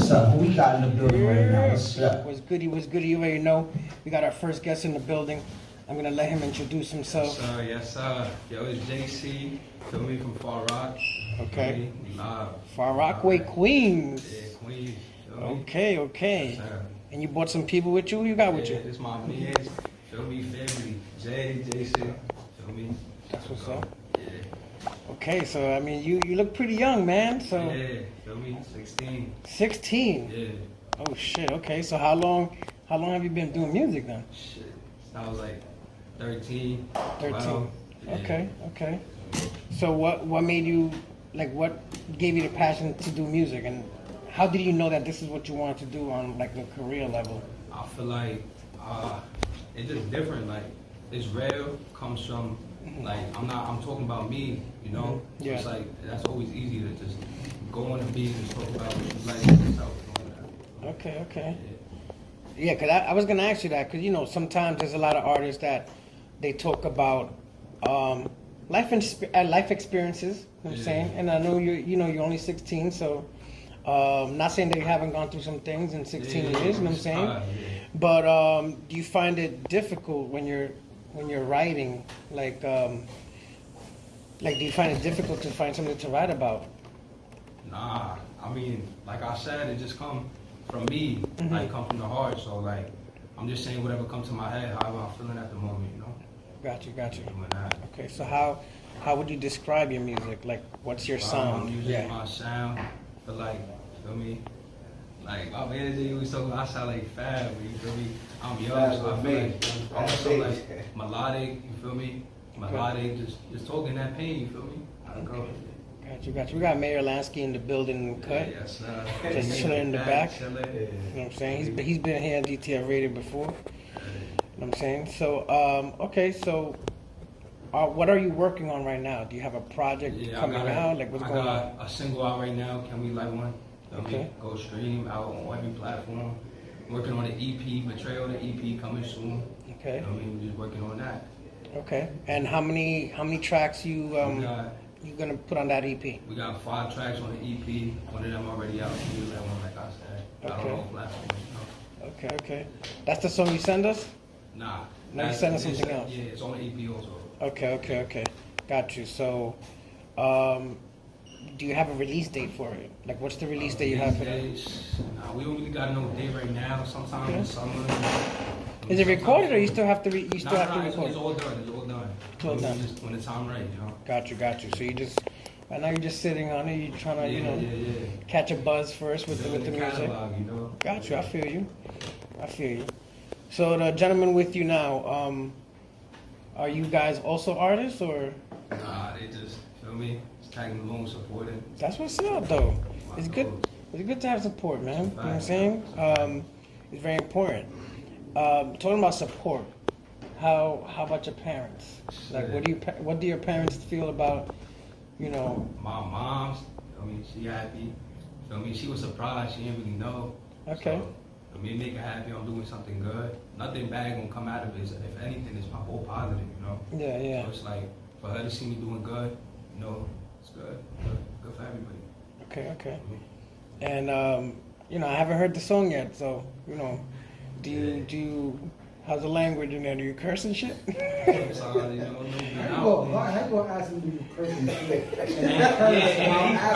What's up? Who we got in the building right now? What's up? What's goody? What's goody? You already know. We got our first guest in the building. I'm gonna let him introduce himself. Yes, sir. Yes, sir. Yo, it's Jaycee. Feel me from Far Rock. Okay. Live. Far Rockaway, Queens. Yeah, Queens. Feel me? Okay, okay. Yes, sir. And you brought some people with you? Who you got with Yeah, you? this my man. Feel me, family. Jaycee. Feel me? That's what's up. Yeah. Okay, so I mean, you look pretty young, man. So Yeah. Feel me? 16. 16. Yeah. Oh shit. Okay, so how long have you been doing music then? Shit. I was like 13. 13. 12. Yeah. Okay. So what made you, like, what gave you the passion to do music, and how did you know that this is what you wanted to do on like a career level? I feel like it's just different. Like it's real, comes from like I'm talking about me, you know. Mhm. So Yeah. it's like that's always easy to just go on the beat and talk about what you like and yourself. Okay. Yeah, because I was going to ask you that, because, you know, sometimes there's a lot of artists that they talk about life experiences, you know what I'm Yeah. saying? And I know you're only 16, so not saying that you haven't gone through some things in 16 years, you know what I'm saying? Yeah. But do you find it difficult when you're writing, like do you find it difficult to find something to write about? Nah, I mean, like I said, it just come from me, Mhm. like come from the heart. So like, I'm just saying whatever comes to my head, however I'm feeling at the moment, you know. Got you. Doing that. Okay, so how would you describe your music? Like, what's your sound? My music, my sound, but like, feel me? Like my manager always talk about I sound like Fab, you feel me? I'm young, so I feel like I'm so like melodic, you feel me? Melodic, just talking that pain, you feel me? I go. Got you. We got Meyer in the building cut. Yes, Just chilling in the back. Chilling. You know what I'm saying? He's been here on DTF RADIO before. You know what I'm saying? So, okay, so what are you working on right now? Do you have a project coming out? Like, what's going on? I got a single out right now. Can we like one? Okay. Go stream out on every platform. Working on the EP, Betrayal, the EP coming soon. Okay. I mean, we're just working on that. Okay. And how many tracks you gonna put on that EP? We got 5 tracks on the EP. One of them already out. We do that one, like I said. I don't know platforms, you know. Okay. That's the song you send us? Nah. No, you send us something else. Yeah, it's on the EP also. Okay. Got you. So, do you have a release date for it? Like, what's the release date you have for that? Nah, we don't really got no date right now. Sometimes in summer. Is it recorded, or you still have to record? It's all done. It's all done. It's all done. Just when the time right, you know. Got you. So you just, right now you're just sitting on it. You're trying to, Yeah. catch a buzz first with the music. Catalog, you know. Got you. I feel you. So the gentleman with you now, are you guys also artists, or? Nah, they just feel me. Just tagging along, supporting. That's what's up, though. It's good. It's good to have support, man. You know what I'm saying? It's very important. Talking about support, how about your parents? Like, what do your parents feel about, you know? My mom's, I mean, she happy. I mean, she was surprised. She didn't really know. Okay. So, I mean, make her happy. I'm doing something good. Nothing bad gonna come out of it. If anything, it's all positive, you know. Yeah. So it's like for her to see me doing good, you know, it's good. Good for everybody. Okay. And I haven't heard the song yet, so do you? How's the language in there? Do you curse and shit? So, you know, How you gonna ask him to do person shit?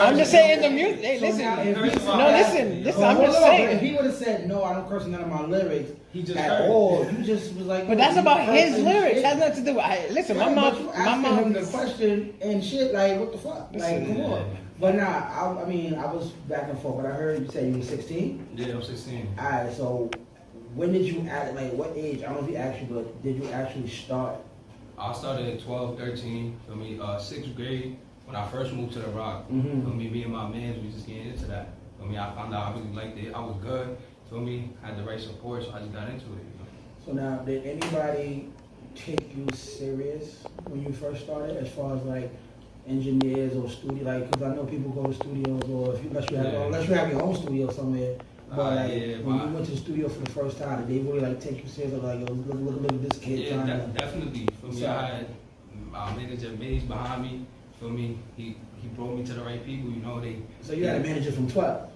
I'm just saying the music. Hey, listen. Listen. I'm just saying. If he would have said no, I don't curse in none of my lyrics. He just at heard. all. You just was like. But that's about his cursing lyrics. shit. Has nothing to do with. Listen, my Right, mom. but you My asking him mom. the question and shit. Like, what the fuck? Listen, Like, come on. But nah, I mean, I was back and forth. But I heard you say you were 16. Yeah, I'm 16. Alright, so when did you act? Like, what age? I don't know if you actually, but did you actually start? I started at 12, 13, for me, 6th grade, when I first moved to the Rock. Mhm. For me and my mans, we just getting into that. For me, I found out I really liked it. I was good. For me, I had the right support, so I just got into it. You know? So now, did anybody take you serious when you first started, as far as like engineers or studio? Like, because I know people go to studios, or unless you have your own studio somewhere. But like, when you went to the studio for the first time, did they really like take you seriously? Like, yo, look at this kid Yeah, trying to. definitely. For me, I had my manager Maze behind me. For me, he brought me to the right people. You know, So you had a manager from 12.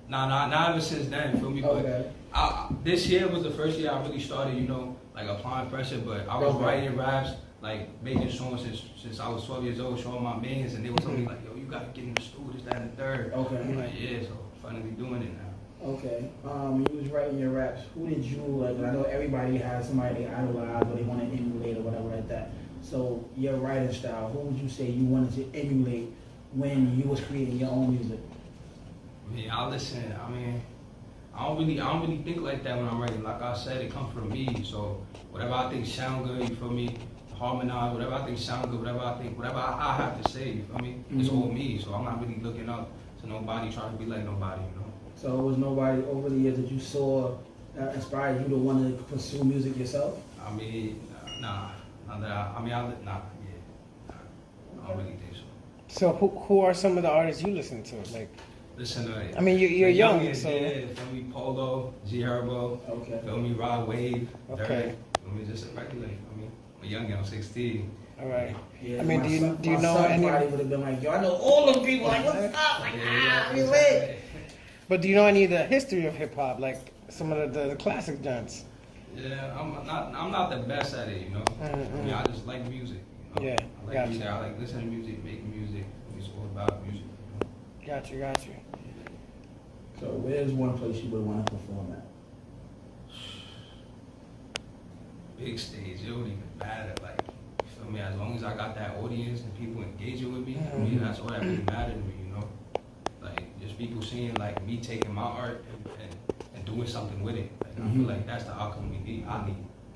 Not ever since then, feel me? Okay. But this year was the first year I really started, like applying pressure. But I was writing raps, like making songs since I was 12 years old, showing my mans, and they were telling me like, yo, you gotta get in the studio, this, that, and the third. Okay. I'm like, yeah, so finally doing it now. Okay. When you was writing your raps, who did you like? I know everybody has somebody they idolize or they want to emulate or whatever like that. So your writing style, who would you say you wanted to emulate when you was creating your own music? I mean, I listen. I mean, I don't really think like that when I'm writing. Like I said, it comes from me. So whatever I think sound good, you feel me? Harmonize, whatever I think sound good, whatever I have to say, you feel me? It's all me. So I'm not really looking up to nobody, trying to be like nobody, So it was nobody over the years that you saw that inspired you to want to pursue music yourself? I mean, nah. Not that I don't really think so. So who are some of the artists you listen to? Like, listen to I mean, you're the young, youngest, so yeah, feel me? Polo, G Herbo, Okay. feel me? Rod Wave, Okay. Dirk, feel me? Just a regular, feel me? I'm young, I'm 16. all right. Yeah, I mean, my do you son- do you my know son any? probably would have been like, yo, I know all them people. Like, what's up? Like, we lit. But do you know any of the history of hip hop, like some of the classic joints? Yeah, I'm not the best at it, I mean, I just like music, Yeah, I like gotcha. music. I like listening to music, making music. It's all about music. Got you. So where's one place you would want to perform at? Big stage, it don't even matter. Like, you feel me? As long as I got that audience and people engaging with me, I mean, that's all that really mattered to me, Like, just people seeing like me taking my art and doing something with it. Like, I feel like that's the outcome I need.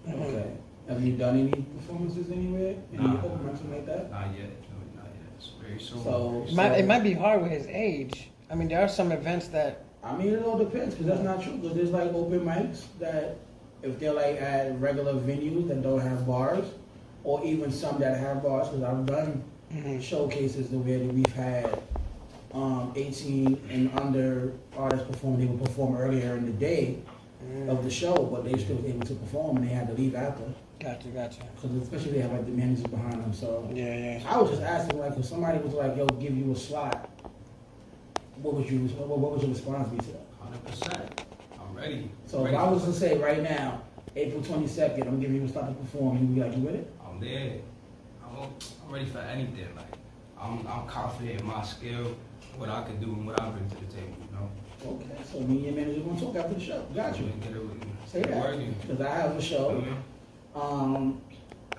Okay. Have you done any performances anywhere? Any Nah. open mics, something like that? Not yet. Not yet. It's very soon. So, It might be hard with his age. I mean, there are some events that. I mean, it all depends, because that's not true. Because there's like open mics that, if they're like at regular venues that don't have bars, or even some that have bars, because I've done showcases where we've had 18 and under artists perform. They would perform earlier in the day of the show, but they still able to perform, and they had to leave after. Gotcha. Because especially they have like the managers behind them. So Yeah. I was just asking, like, if somebody was like, "Yo, give you a slot," what would your response be to that? 100%. I'm ready. So ready if I was to say right now, April 22nd, I'm giving you a slot to perform, you'd be like, "You with it?" I'm there. I'm ready for anything. Like, I'm confident in my skill, what I can do, and what I bring to the table. Okay. So me and your manager gonna talk after the show. Got you. Get it with Say that. Because I have a show.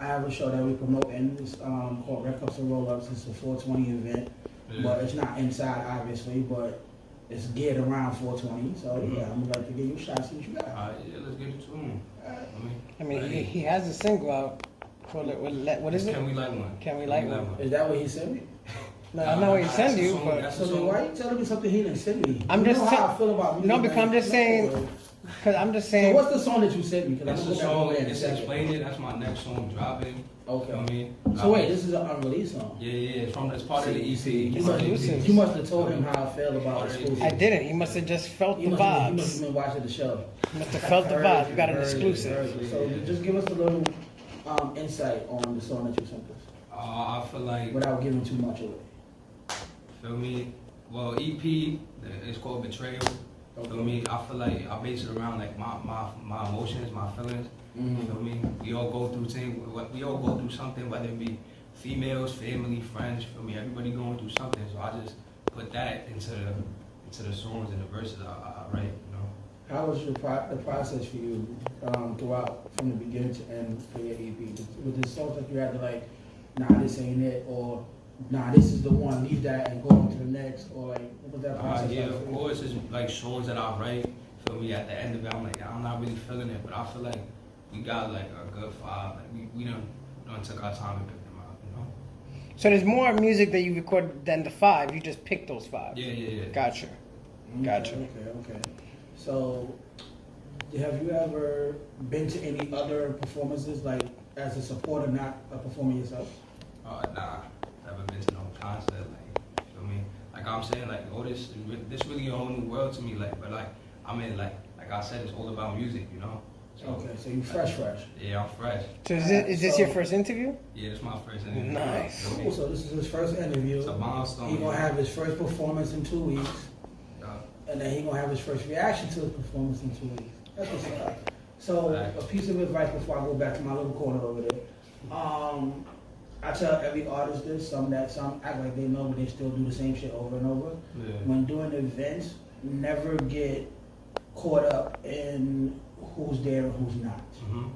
I have a show that we promote, and it's called Red Cups and Roll Ups. It's a 420 event, but it's not inside, obviously, but it's geared around 420. So yeah, I'm gonna like to give you a shot, see what you got. Yeah, let's get it to him. I mean, he has a single out. What is it? Can we light one? Can we light one? Is that what he sent me? No, I know what he sent you, but So then why you telling me something he didn't send me? I'm You just know how I feel about music. no, because I'm just saying. Because I'm just So saying. what's the song that you sent me? That's the song. It's Explain It. That's my next song dropping. Okay. You know what I mean? So wait, this is an unreleased song. Yeah. It's part of the EP. You must have told him how I feel about exclusive. I didn't. He must have just felt the He must have vibes. been watching the show. He must have felt the vibe. You got an exclusive. So just give us a little insight on the song that you sent us, I feel like, without giving too much away. feel me? Well, EP, it's called Betrayal. Feel me? I feel like I base it around like my emotions, my feelings. Feel me? We all go through things. We all go through something, whether it be females, family, friends. Feel me? Everybody going through something. So I just put that into the songs and the verses I write. How was the process for you throughout, from the beginning to end for your EP? Was there songs that you had to like, nah, this ain't it, or nah, this is the one, leave that and go on to the next, or like, what was that process Yeah, like? of course, it's like songs that I write. Feel me? At the end of it, I'm like, I'm not really feeling it, but I feel like we got like a good vibe. Like we done took our time and picked them out. So there's more music that you recorded than the 5. You just picked those 5. Yeah. Gotcha. Okay. So, have you ever been to any other performances, like as a supporter, not a performer yourself? Nah, never been to no concert. Like, feel me? Like I'm saying, like, this really a whole new world to me. Like, but like, I mean, like I said, it's all about music, So, Okay, so you fresh. Yeah, I'm fresh. So is this your first interview? Yeah, it's my first interview. Nice. Feel me? Cool. So this is his first interview. It's a milestone. He's gonna have his first performance in 2 weeks. and then he gonna have his first reaction to his performance in 2 weeks. That's what's up. So a piece of advice before I go back to my little corner over there. I tell every artist this, some act like they know, but they still do the same shit over and over. Yeah. When doing events, never get caught up in who's there and who's not. Mm-hmm.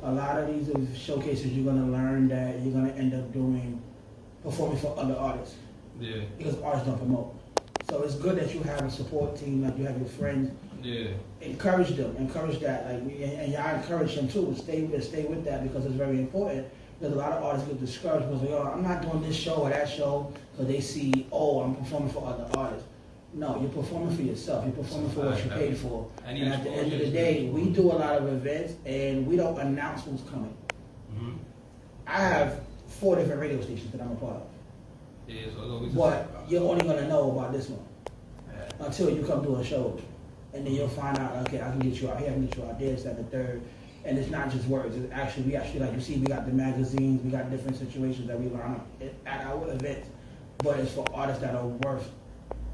A lot of these showcases, you're gonna learn that you're gonna end up performing for other artists. Yeah. Because artists don't promote. So it's good that you have a support team, like you have your friends. Yeah. Encourage them, encourage that, and y'all encourage them too. Stay with that because it's very important. Because a lot of artists get discouraged because I'm not doing this show or that show because they see, I'm performing for other artists. No, you're performing for yourself. You're performing for what you paid for. And at the end of the day, we do a lot of events and we don't announce who's coming. Mm-hmm. I have 4 different radio stations that I'm a part of. Yeah, so it's always But you're only gonna know about this one until you come do a show, and then you'll find out. Okay, I can get you out here, I can get you out there, that, and the third. And it's not just words. It's actually, we actually, like you see, we got the magazines, we got different situations that we learn at our events. But it's for artists that are worth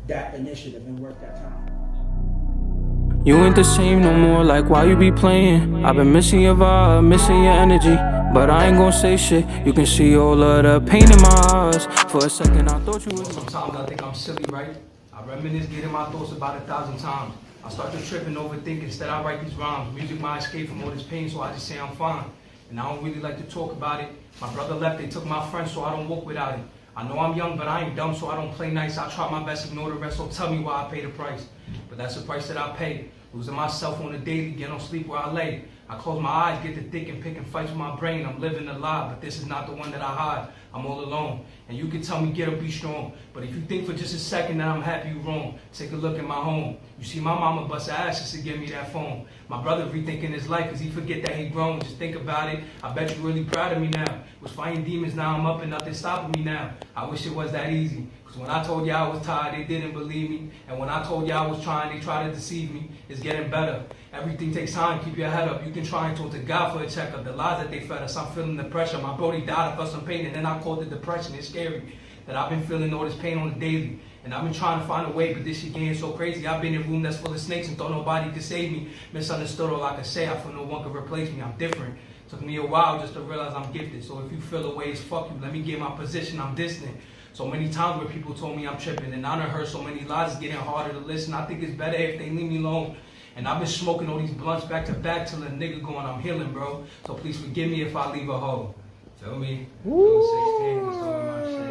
that initiative and worth that time. You ain't the same no more, like why you be playing? I've been missing your vibe, missing your energy, but I ain't gon' say shit. You can see all of the pain in my eyes. For a second I thought you was. Sometimes I think I'm silly, right? I reminisce getting my thoughts about 1,000 times. I start to trip and overthink. Instead I write these rhymes. Music my escape from all this pain, so I just say I'm fine. And I don't really like to talk about it. My brother left, they took my friend, so I don't walk without it. I know I'm young, but I ain't dumb, so I don't play nice. I try my best to ignore the rest, so tell me why I pay the price. But that's the price that I pay. Losing myself on a daily, get no sleep where I lay. I close my eyes, get to thinking, picking fights with my brain. I'm living a lie, but this is not the one that I hide. I'm all alone, and you can tell me get up, be strong. But if you think for just a second that I'm happy, you're wrong. Take a look at my home. You see my mama bust her ass just to give me that phone. My brother rethinking his life cause he forget that he grown. Just think about it, I bet you really proud of me now. Was fighting demons, now I'm up and nothing stopping me now. I wish it was that easy. Cause when I told y'all I was tired, they didn't believe me. And when I told y'all I was trying, they tried to deceive me. It's getting better. Everything takes time, keep your head up. You can try and talk to God for a checkup. The lies that they fed us, I'm feeling the pressure. My brody died, I felt some pain, and then I called it depression. It's scary that I've been feeling all this pain on the daily. And I've been trying to find a way, but this shit getting so crazy. I've been in a room that's full of snakes and thought nobody could save me. Misunderstood all I could say, I feel no one could replace me. I'm different. Took me a while just to realize I'm gifted. So if you feel a way, it's fuck you. Let me get my position, I'm distant. So many times where people told me I'm tripping, and I done heard so many lies, it's getting harder to listen. I think it's better if they leave me alone. And I've been smoking all these blunts back to back till a nigga going, I'm healing, bro. So please forgive me if I leave a hoe. Feel me? Woo. 16, it's all in my shit.